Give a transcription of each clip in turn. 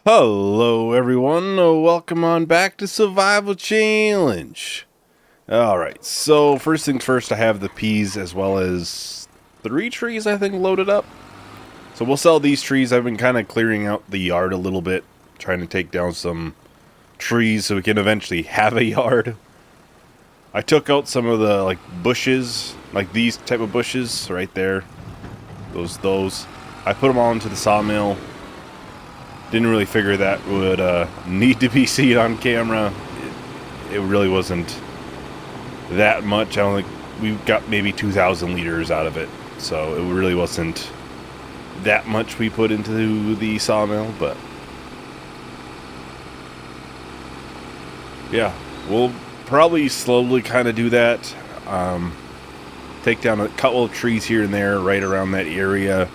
Hello everyone, welcome on back to Survival Challenge. Alright, so first things first, I have the peas as well as 3 trees I think loaded up. So we'll sell these trees. I've been kind of clearing out the yard a little bit, trying to take down some trees so we can eventually have a yard. I took out some of the bushes, like these type of bushes right there. Those. I put them all into the sawmill. Didn't really figure that would need to be seen on camera. It really wasn't that much. I don't think we got maybe 2,000 liters out of it, so it really wasn't that much we put into the sawmill. But yeah, we'll probably slowly kind of do that. Take down a couple of trees here and there right around that area,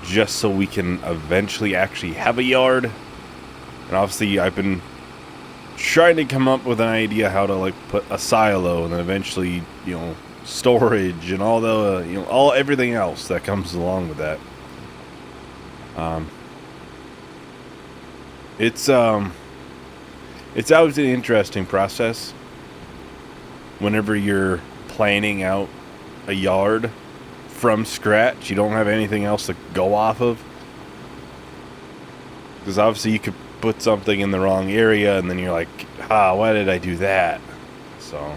just so we can eventually actually have a yard. And obviously I've been trying to come up with an idea how to put a silo and then eventually, storage and all the, everything else that comes along with that. It's always an interesting process whenever you're planning out a yard from scratch. You don't have anything else to go off of, because obviously you could put something in the wrong area and then you're like, why did I do that? So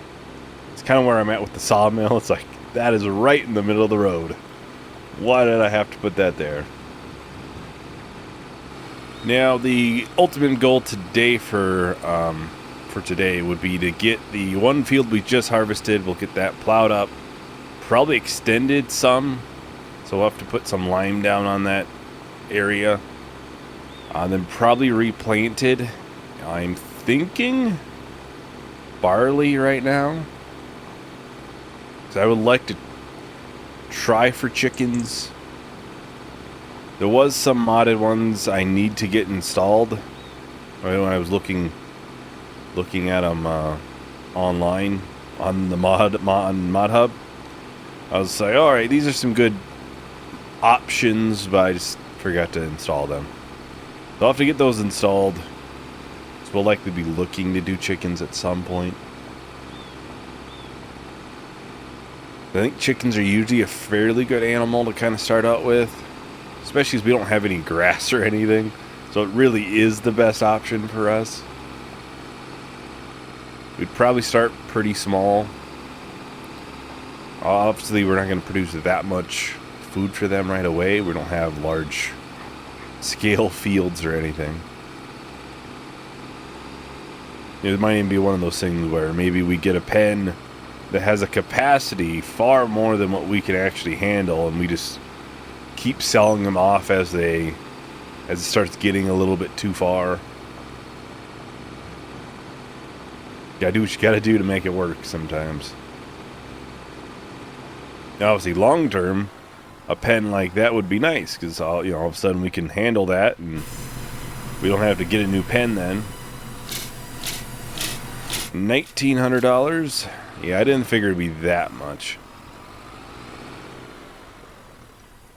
it's kind of where I'm at with the sawmill. It's like, that is right in the middle of the road. Why did I have to put that there? Now the ultimate goal today for today would be to get the one field we just harvested. We'll get that plowed up, probably extended some, so we'll have to put some lime down on that area, then probably replanted. I'm thinking barley right now, because I would like to try for chickens. There was some modded ones I need to get installed. When I was looking at them online on the mod hub, I was like, alright, these are some good options, but I just forgot to install them. So I'll have to get those installed. So we'll likely be looking to do chickens at some point. I think chickens are usually a fairly good animal to kind of start out with, especially as we don't have any grass or anything. So it really is the best option for us. We'd probably start pretty small. Obviously, we're not going to produce that much food for them right away. We don't have large scale fields or anything. It might even be one of those things where maybe we get a pen that has a capacity far more than what we can actually handle, and we just keep selling them off as it starts getting a little bit too far. You gotta do what you gotta do to make it work sometimes. Now, obviously, long term, a pen like that would be nice, because all of a sudden we can handle that, and we don't have to get a new pen then. $1,900. Yeah, I didn't figure it'd be that much.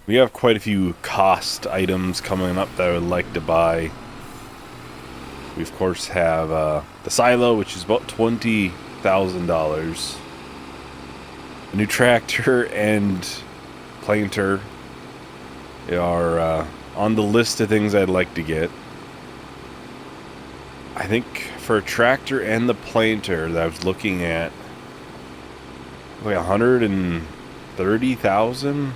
We have quite a few cost items coming up that I would like to buy. We of course have the silo, which is about $20,000. A new tractor and planter are on the list of things I'd like to get. I think for a tractor and the planter that I was looking at, like 130,000,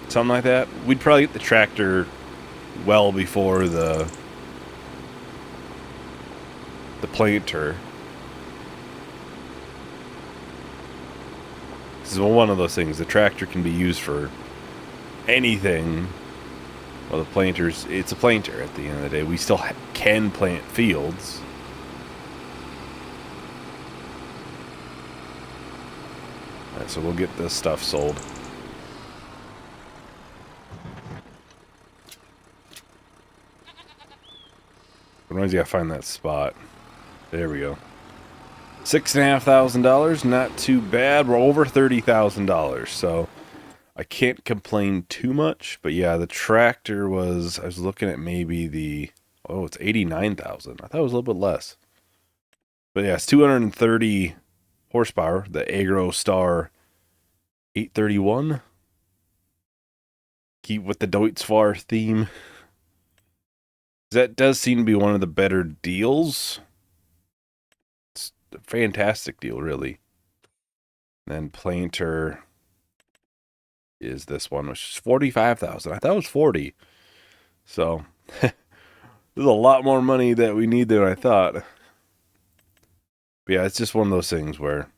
something like that. We'd probably get the tractor well before the planter. This is one of those things. The tractor can be used for anything. Well, the planter's, it's a planter at the end of the day. We still can plant fields. Alright, so we'll get this stuff sold. Sometimes you gotta find that spot. There we go. $6,500, not too bad. We're over $30,000, so I can't complain too much, but yeah, the tractor was, I was looking at maybe the, oh, it's 89,000. I thought it was a little bit less. But yeah, it's 230 horsepower, the Agro Star 831. Keep with the Deutz-Fahr theme. That does seem to be one of the better deals. It's a fantastic deal, really. And then Planter is this one, which is 45,000. I thought it was 40. So there's a lot more money that we need than I thought. But yeah, it's just one of those things where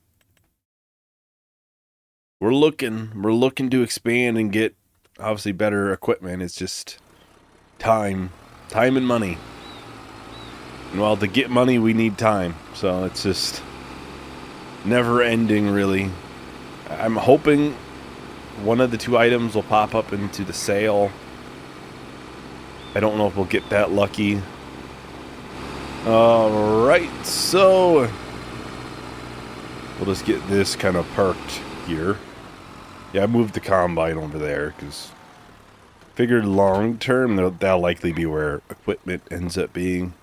we're looking to expand and get obviously better equipment. It's just time and money. And while to get money, we need time. So it's just never ending, really. I'm hoping one of the two items will pop up into the sale. I don't know if we'll get that lucky. Alright, so we'll just get this kind of parked here. Yeah, I moved the combine over there because figured long term that'll likely be where equipment ends up being.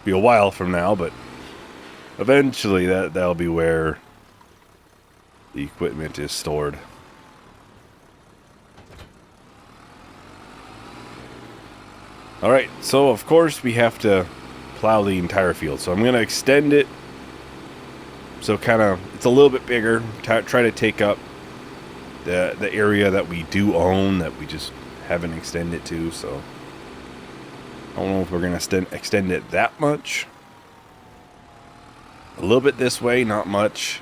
Be a while from now, but eventually that'll be where the equipment is stored. Alright, so of course we have to plow the entire field. So I'm going to extend it so kind of it's a little bit bigger. Try to take up the area that we do own that we just haven't extended to. So I don't know if we're going to extend it that much. A little bit this way, not much.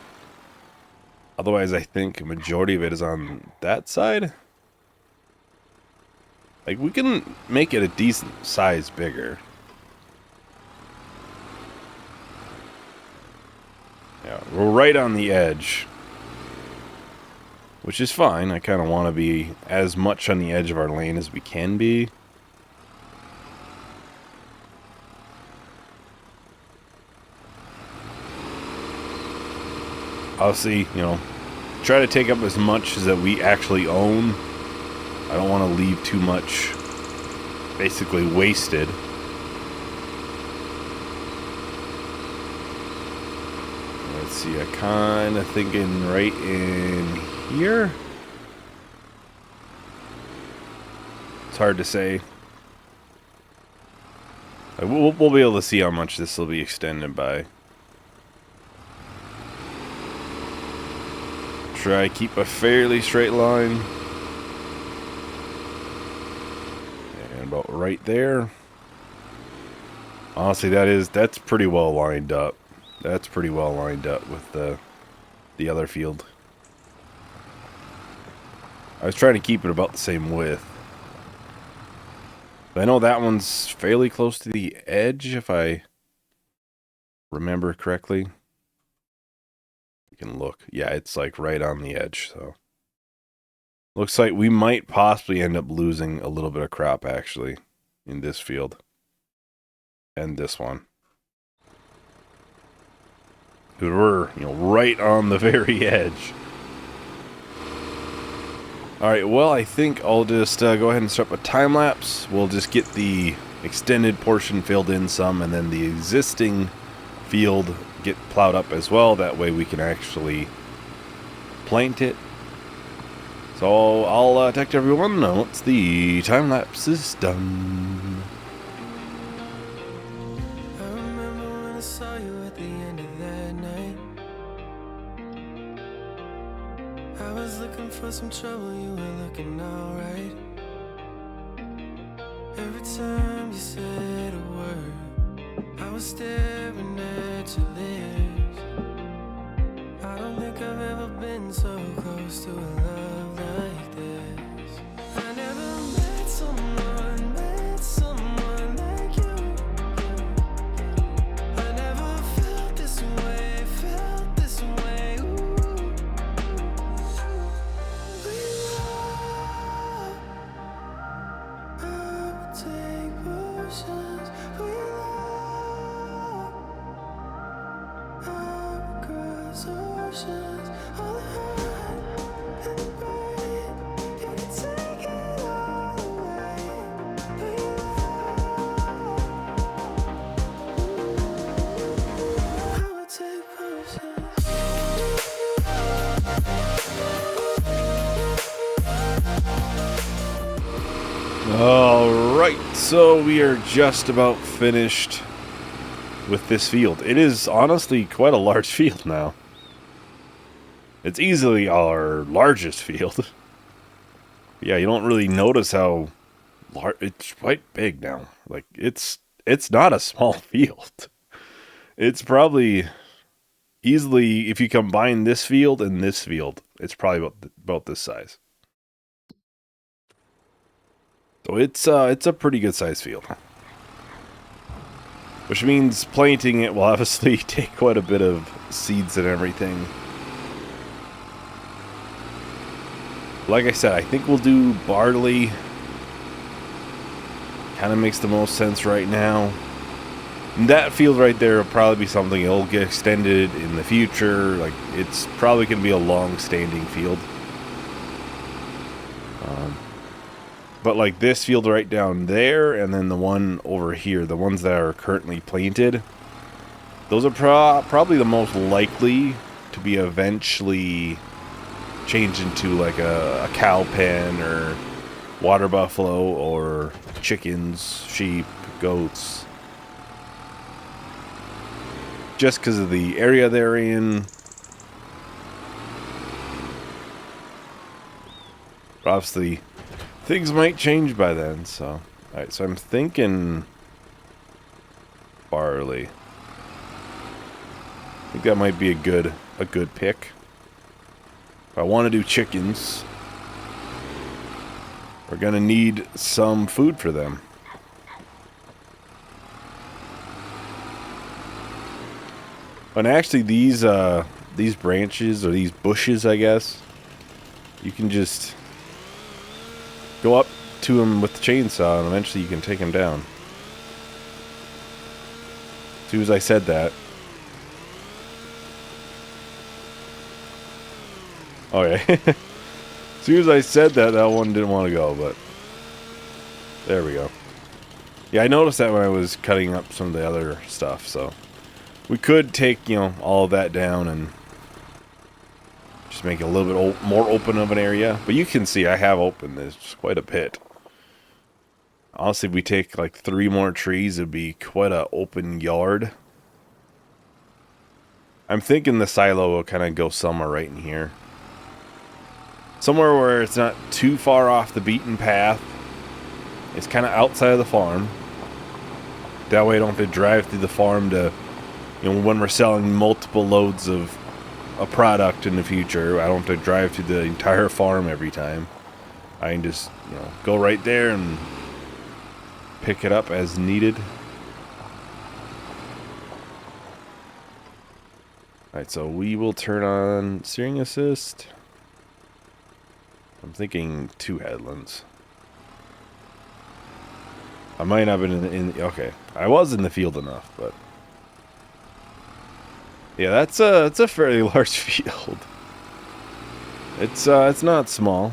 Otherwise, I think a majority of it is on that side. Like, we can make it a decent size bigger. Yeah, we're right on the edge. Which is fine. I kind of want to be as much on the edge of our lane as we can be. Obviously, you know, try to take up as much as that we actually own. I don't want to leave too much basically wasted. Let's see, I kind of thinking right in here. It's hard to say. We'll be able to see how much this will be extended by. Try to keep a fairly straight line. And about right there. Honestly, that's pretty well lined up. That's pretty well lined up with the other field. I was trying to keep it about the same width. But I know that one's fairly close to the edge, if I remember correctly. You can look. Yeah, it's like right on the edge, so. Looks like we might possibly end up losing a little bit of crop, actually, in this field. And this one. We're, you know, right on the very edge. Alright, well, I think I'll just go ahead and start a time lapse. We'll just get the extended portion filled in some, and then the existing field get plowed up as well. That way we can actually plant it. So I'll talk to everyone once the time lapse is done. I remember when I saw you at the end of that night. I was looking for some trouble, you were looking alright. Every time you said a word, I was staring at your lips. I don't think I've ever been so close to a love like this. I never met someone like you. I never felt this way, ooh. We love, I would take potions. We love, I would cross oceans. All the hard Alright, so we are just about finished with this field. It is honestly quite a large field now. It's easily our largest field. Yeah, you don't really notice how large. It's quite big now. Like, it's not a small field. It's probably easily, if you combine this field and this field, it's probably about this size. So it's a pretty good sized field. Which means planting it will obviously take quite a bit of seeds and everything. Like I said, I think we'll do barley. Kind of makes the most sense right now. And that field right there will probably be something that'll get extended in the future. Like, it's probably going to be a long-standing field. But like this field right down there, and then the one over here, the ones that are currently planted, those are probably the most likely to be eventually changed into like a cow pen or water buffalo or chickens, sheep, goats. Just because of the area they're in. Obviously, things might change by then, so. Alright, so I'm thinking barley. I think that might be a good pick. If I want to do chickens, we're gonna need some food for them. And actually these branches, or these bushes, I guess, you can just go up to them with the chainsaw and eventually you can take them down. As soon as I said that. Okay. As soon as I said that, that one didn't want to go, but there we go. Yeah, I noticed that when I was cutting up some of the other stuff, so we could take, all of that down and just make it a little bit more open of an area. But you can see I have opened this quite a bit. Honestly, if we take like 3 more trees, it'd be quite an open yard. I'm thinking the silo will kind of go somewhere right in here. Somewhere where it's not too far off the beaten path. It's kind of outside of the farm. That way I don't have to drive through the farm to, when we're selling multiple loads of a product in the future, I don't have to drive through the entire farm every time. I can just, go right there and pick it up as needed. Alright, so we will turn on steering assist. I'm thinking 2 headlands. I might not have been okay. I was in the field enough, but yeah, that's a fairly large field. It's not small.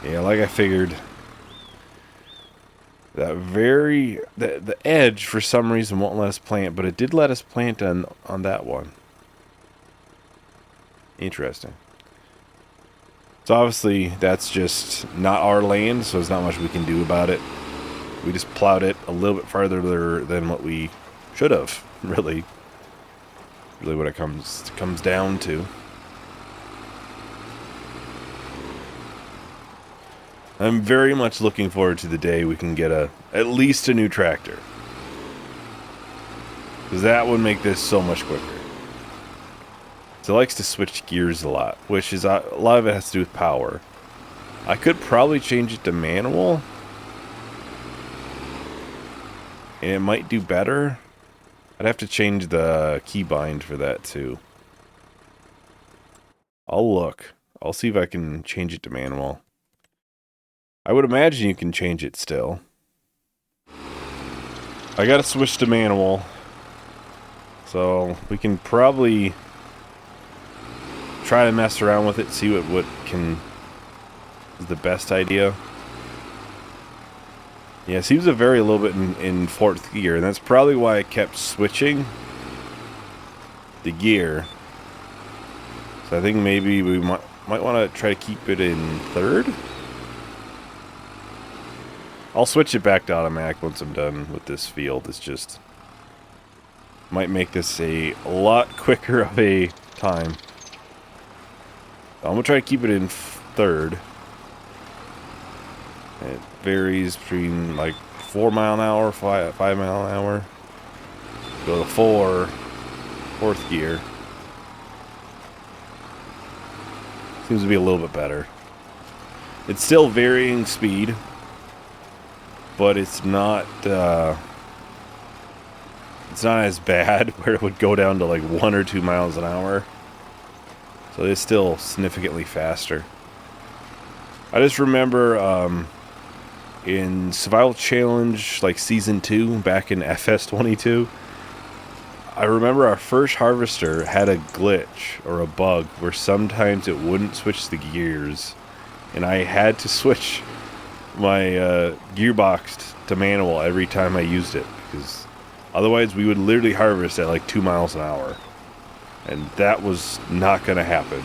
Yeah, like I figured. The edge for some reason won't let us plant, but it did let us plant on that one. Interesting. So obviously that's just not our land, so there's not much we can do about it. We just plowed it a little bit farther than what we should have, really. Really what it comes down to. I'm very much looking forward to the day we can get at least a new tractor. Because that would make this so much quicker. So it likes to switch gears a lot, which is a lot of it has to do with power. I could probably change it to manual. And it might do better. I'd have to change the keybind for that too. I'll look. I'll see if I can change it to manual. I would imagine you can change it still. I gotta switch to manual. So we can probably try to mess around with it, see what is the best idea. Yeah, it seems to vary a little bit in 4th gear, and that's probably why I kept switching. the gear. So I think maybe we might want to try to keep it in third. I'll switch it back to automatic once I'm done with this field. It's just might make this a lot quicker of a time. I'm gonna try to keep it in third. It varies between like 4 mile an hour, 5 mile an hour. Go to fourth gear. Seems to be a little bit better. It's still varying speed, but it's not as bad where it would go down to like 1 or 2 miles an hour. So it's still significantly faster. I just remember in Survival Challenge, like Season 2, back in FS22, I remember our first harvester had a glitch or a bug where sometimes it wouldn't switch the gears. And I had to switch my gearbox to manual every time I used it, because otherwise we would literally harvest at like 2 miles an hour. And that was not going to happen.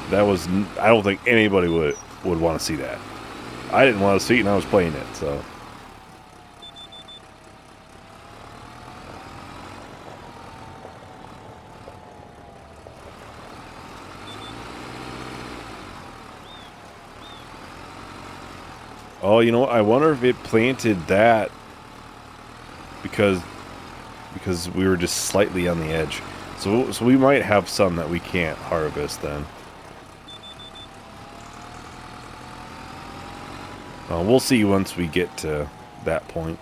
That was, I don't think anybody would want to see that. I didn't want to see it and I was playing it, so. Oh, you know what? I wonder if it planted that because we were just slightly on the edge. So we might have some that we can't harvest then. We'll see once we get to that point.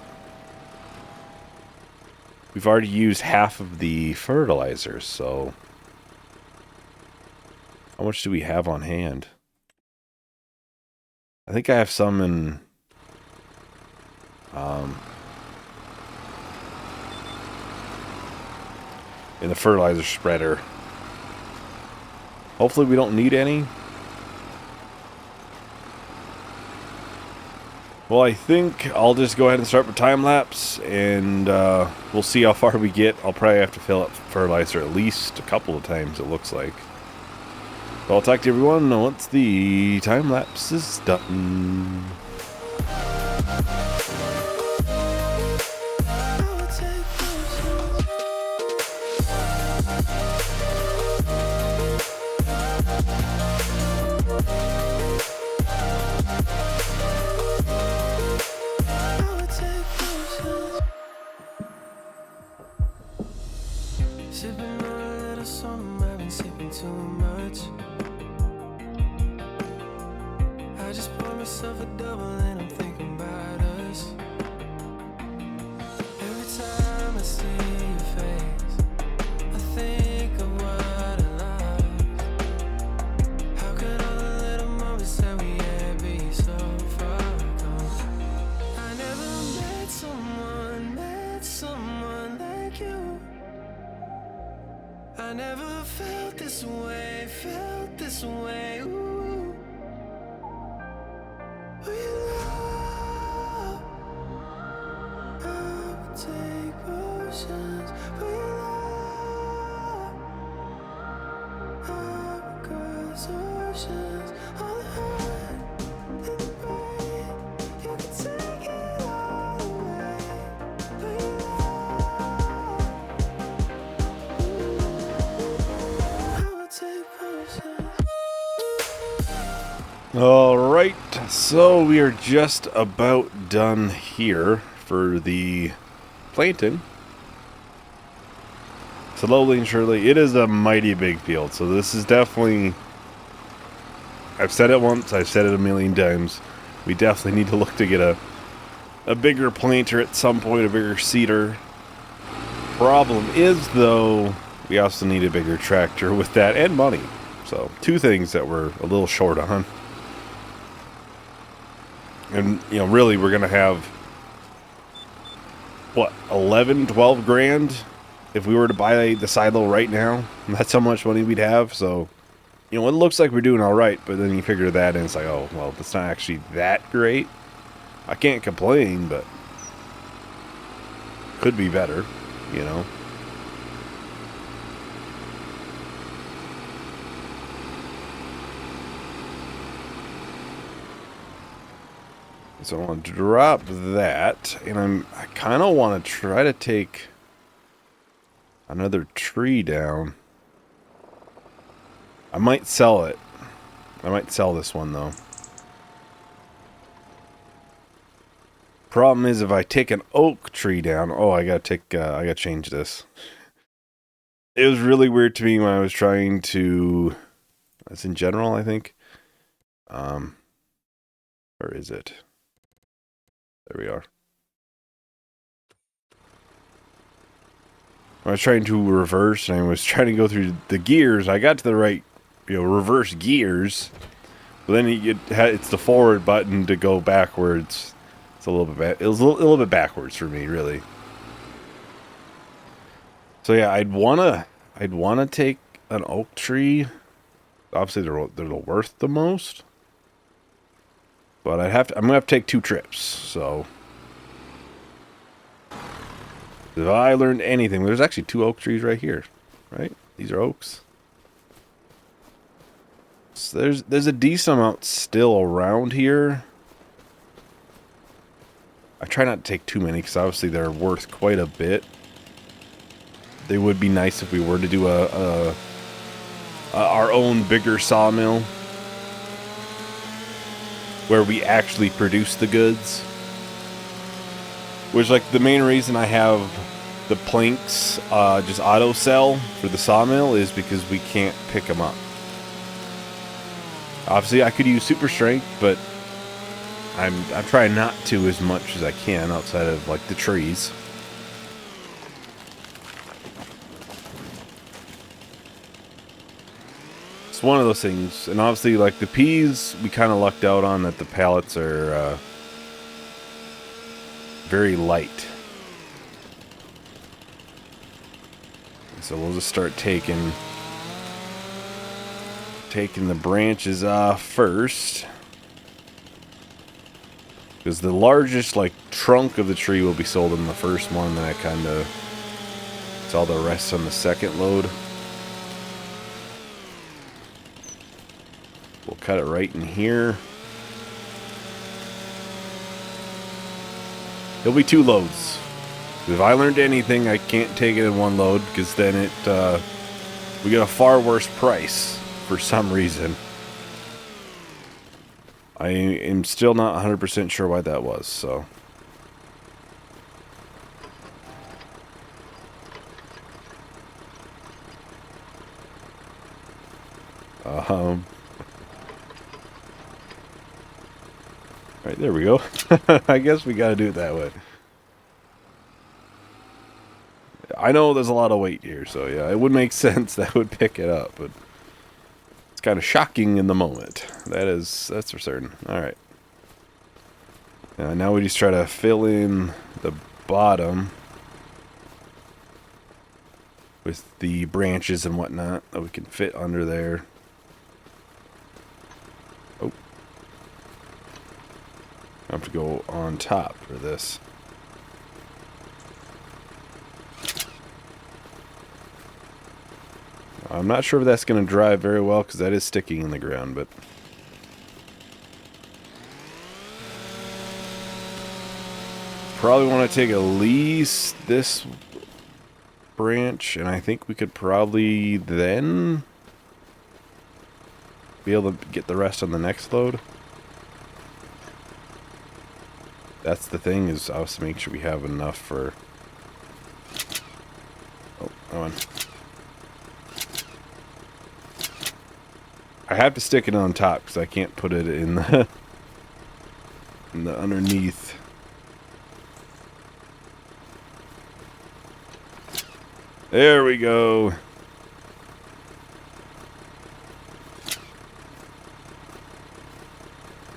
We've already used half of the fertilizer, so how much do we have on hand? I think I have some in the fertilizer spreader. Hopefully we don't need any. Well, I think I'll just go ahead and start with time-lapse, and we'll see how far we get. I'll probably have to fill up fertilizer at least a couple of times, it looks like. So I'll talk to everyone once the time-lapse is done. Sipping on a little something, I've been sipping too much. I just poured myself a double and I'm thinking about us. Every time I see your face, I think of what I lost. How could all the little moments that we had be so far gone? I never met someone like you. I never felt this way, ooh. We love, I would take potions. We love, I would cross oceans. All the hurt and the pain, you can take it all away. We love, I would take potions. Alright, so we are just about done here for the planting. Slowly and surely, it is a mighty big field, so this is definitely, I've said it once, I've said it a million times, we definitely need to look to get a bigger planter at some point, a bigger seeder. Problem is, though, we also need a bigger tractor with that and money. So, two things that we're a little short on. And, you know, really, we're going to have, what, 11, 12 grand if we were to buy the silo right now. That's how much money we'd have. So, you know, it looks like we're doing all right, but then you figure that in, it's like, oh, well, it's not actually that great. I can't complain, but could be better, you know. So I want to drop that, and I kind of want to try to take another tree down. I might sell it. I might sell this one though. Problem is, if I take an oak tree down, oh, I gotta change this. It was really weird to me when I was trying to. That's in general, I think. Where is it? There we are. I was trying to reverse, and I was trying to go through the gears. I got to the right, reverse gears. But then it's the forward button to go backwards. It's a little bit it was a little bit backwards for me, really. So yeah, I'd wanna take an oak tree. Obviously, they're the worth the most. But I'm gonna have to take 2 trips. So if I learned anything, there's actually 2 oak trees right here, right? These are oaks. So there's a decent amount still around here. I try not to take too many because obviously they're worth quite a bit. They would be nice if we were to do our own bigger sawmill where we actually produce the goods. Which, like, the main reason I have the planks just auto sell for the sawmill is because we can't pick them up. Obviously, I could use super strength, but I'm trying not to as much as I can outside of, like, the trees. It's one of those things, and obviously, like, the peas, we kind of lucked out on that the pallets are very light. So we'll just start taking the branches off first. Because the largest, like, trunk of the tree will be sold in the first one, then it's all the rest on the second load. We'll cut it right in here. It'll be 2 loads. If I learned anything, I can't take it in 1 load, because then we get a far worse price for some reason. I am still not 100% sure why that was, so. Right, there we go. I guess we gotta do it that way. I know there's a lot of weight here, so yeah, it would make sense that would pick it up, but it's kind of shocking in the moment. That's for certain. Alright. Now we just try to fill in the bottom with the branches and whatnot that we can fit under there. Oh. I have to go on top for this. I'm not sure if that's going to dry very well because that is sticking in the ground, but probably want to take at least this branch, and I think we could probably then be able to get the rest on the next load. That's the thing, is I have to make sure we have enough for... Oh, come on. I have to stick it on top because I can't put it in the underneath. There we go.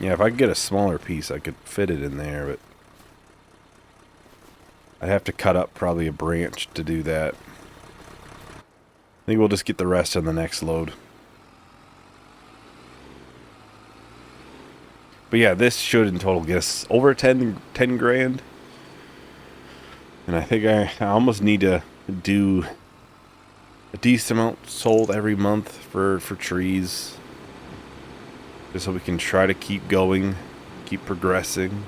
Yeah, if I could get a smaller piece, I could fit it in there, but I'd have to cut up probably a branch to do that. I think we'll just get the rest on the next load. But yeah, this should in total get us over 10 grand. And I think I almost need to do a decent amount sold every month for trees. Just so we can try to keep going, keep progressing.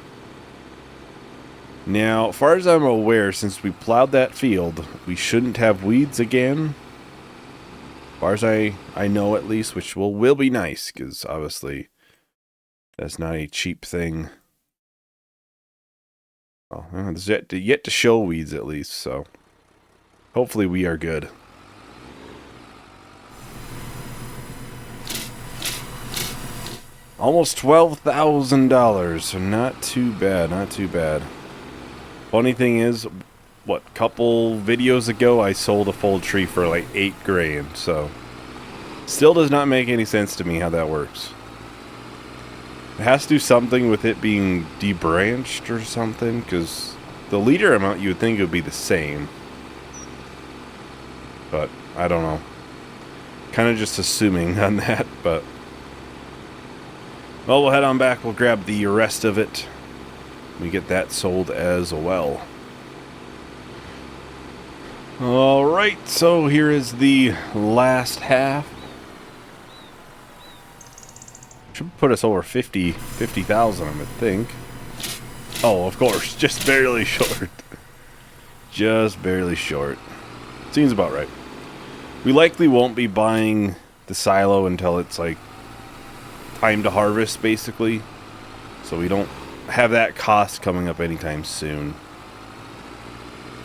Now, as far as I'm aware, since we plowed that field, we shouldn't have weeds again. As far as I know, at least, which will be nice, because obviously that's not a cheap thing. Oh, there's yet to show weeds, at least, so hopefully we are good. Almost $12,000, so not too bad, not too bad. Funny thing is, what, couple videos ago, I sold a full tree for like 8 grand, so still does not make any sense to me how that works. It has to do something with it being debranched or something, because the liter amount you would think would be the same. But, I don't know. Kind of just assuming on that, but... Well, we'll head on back, we'll grab the rest of it. We get that sold as well. Alright, so here is the last half. Should put us over 50,000, I would think. Oh, of course, just barely short. Just barely short. Seems about right. We likely won't be buying the silo until it's like time to harvest, basically. So we don't have that cost coming up anytime soon.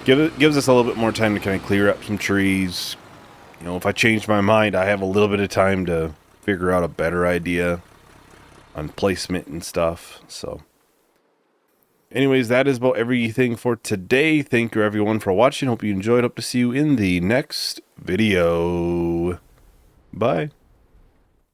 Gives us a little bit more time to kind of clear up some trees. You know, if I change my mind, I have a little bit of time to figure out a better idea on placement and stuff. So anyways, that is about everything for today. Thank you everyone for watching. Hope you enjoyed. Hope to see you in the next video. Bye.